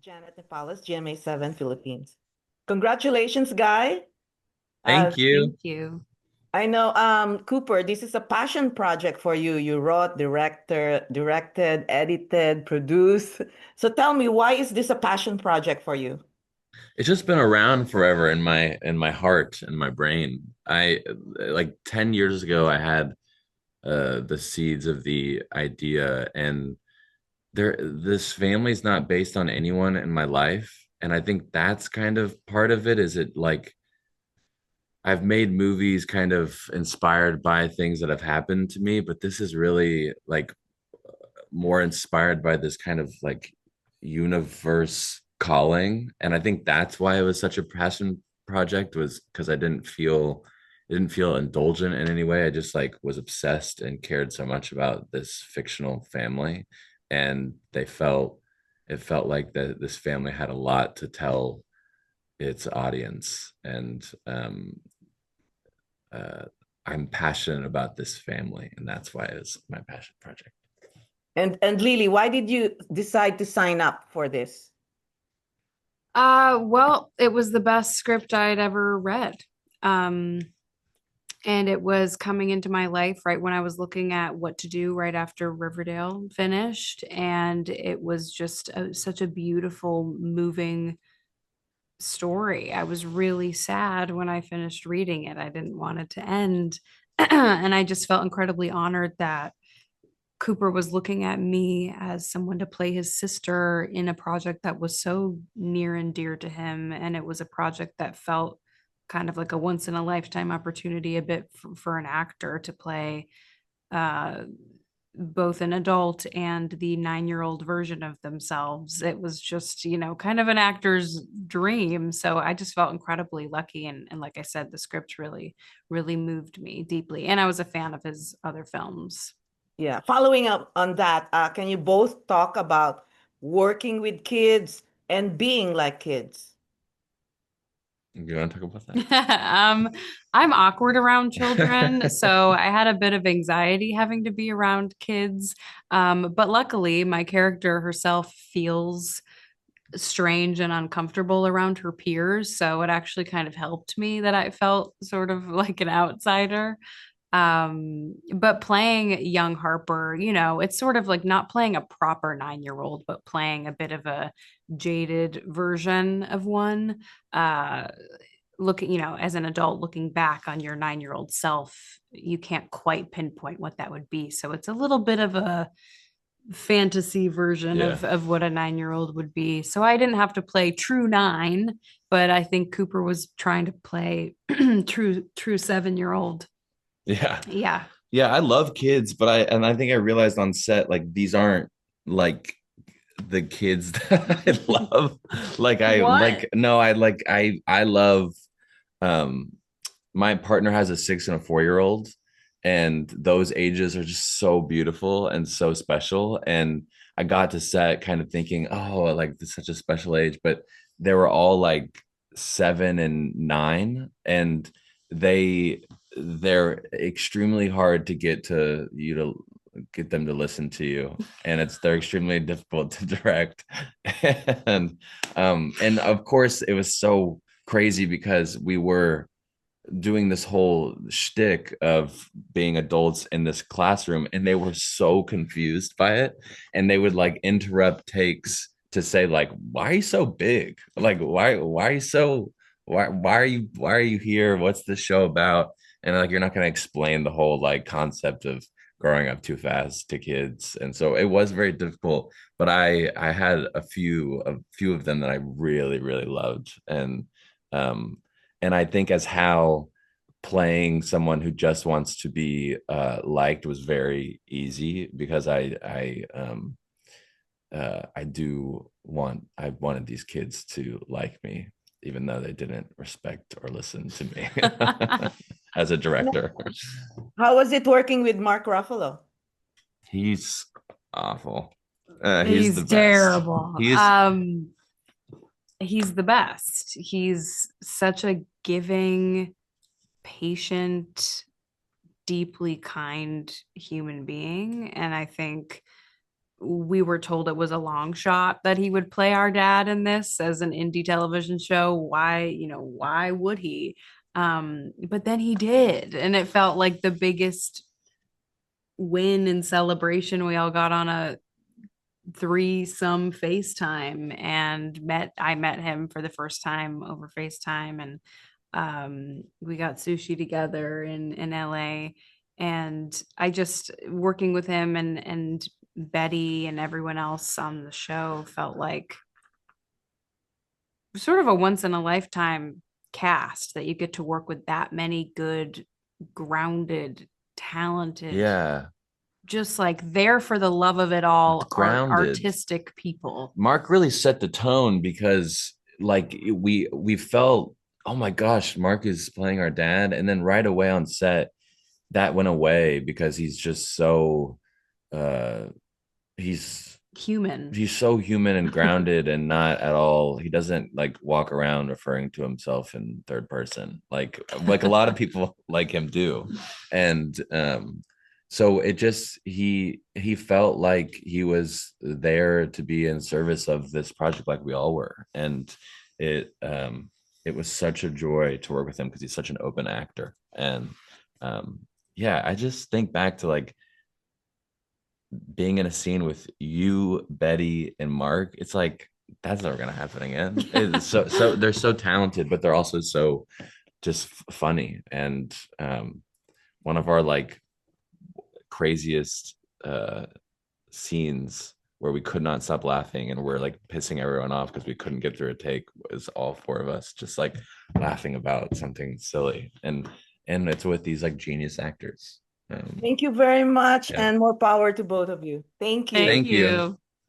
Janet Nepales, GMA 7 Philippines. Congratulations, Guy. Uh, Thank you. Thank you. I know, Cooper, this is a passion project for you. You wrote, directed, edited, produced. So tell me, why is this a passion project for you? It's just been around forever in my heart and my brain. I like 10 years ago I had the seeds of the idea, and this family's not based on anyone in my life. And I think that's kind of part of it. Is it like I've made movies kind of inspired by things that have happened to me, but this is really like more inspired by this kind of like universe calling. And I think that's why it was such a passion project, was because I didn't feel indulgent in any way. I just like was obsessed and cared so much about this fictional family. And it felt like that this family had a lot to tell its audience. And uh I'm passionate about this family, and that's why it's my passion project. And Lily, why did you decide to sign up for this? Well, it was the best script I'd ever read. Um, and it was coming into my life right when I was looking at what to do right after Riverdale finished. And it was just such a beautiful, moving story. I was really sad when I finished reading it. I didn't want it to end. And I just felt incredibly honored that Cooper was looking at me as someone to play his sister in a project that was so near and dear to him. And it was a project that felt kind of like a once in a lifetime opportunity, a bit for an actor to play uh, both an adult and the 9-year old version of themselves. It was just, kind of an actor's dream. So I just felt incredibly lucky. And like I said, the script really, really moved me deeply. And I was a fan of his other films. Yeah, following up on that, can you both talk about working with kids and being like kids? You want to talk about that? um, I'm awkward around children, so I had a bit of anxiety having to be around kids. But luckily, my character herself feels strange and uncomfortable around her peers, so it actually kind of helped me that I felt sort of like an outsider. But playing young Harper, it's sort of like not playing a proper 9-year-old, but playing a bit of a jaded version of one. Uh, looking, as an adult looking back on your 9-year-old self, you can't quite pinpoint what that would be. So it's a little bit of a fantasy version Yeah. of what a 9-year-old would be. So I didn't have to play true 9, but I think Cooper was trying to play true 7-year-old. Yeah. Yeah. Yeah, I love kids, but I think I realized on set like these aren't like the kids that I love. Like I What? like no, I love um my partner has a 6 and a 4-year-old, and those ages are just so beautiful and so special. And I got to set kind of thinking, oh, like this is such a special age, but they were all like 7 and 9, and they they're extremely hard to get them to listen to you, and they're extremely difficult to direct. And of course it was so crazy because we were doing this whole shtick of being adults in this classroom, and they were so confused by it, and they would like interrupt takes to say like, why are you so big, like why are you so why are you here, what's this show about? And like, you're not going to explain the whole like concept of growing up too fast to kids. And so it was very difficult, but I had a few of them that I really really loved. Um and I think as Hal, playing someone who just wants to be liked was very easy, because I wanted these kids to like me, even though they didn't respect or listen to me as a director. How was it working with Mark Ruffalo? He's awful. He's the He's best. terrible. He's He's the best. He's such a giving, patient, deeply kind human being. And I think we were told it was a long shot that he would play our dad in this as an indie television show. Why would he? But then he did, and it felt like the biggest win and celebration. We all got on a threesome FaceTime and I met him for the first time over FaceTime, and we got sushi together in LA. And I just working with him and Betty and everyone else on the show felt like sort of a once in a lifetime cast that you get to work with that many good, grounded, talented, Yeah. just like there for the love of it all, Grounded. artistic people. Mark really set the tone because like we felt, oh my gosh, Mark is playing our dad. And then right away on set, that went away because he's just so he's so human and grounded and not at all, he doesn't like walk around referring to himself in third person like a lot of people like him do. And so it just he felt like he was there to be in service of this project like we all were. And it was such a joy to work with him because he's such an open actor. And yeah, I just think back to like being in a scene with you, Betty, and Mark. It's like that's never gonna happen again. It's so they're so talented, but they're also so just funny. And one of our like craziest scenes where we could not stop laughing and we're like pissing everyone off because we couldn't get through a take was all four of us just like laughing about something silly. And it's with these like genius actors. Thank you very much, Yeah. and more power to both of you. Thank you. Thank you.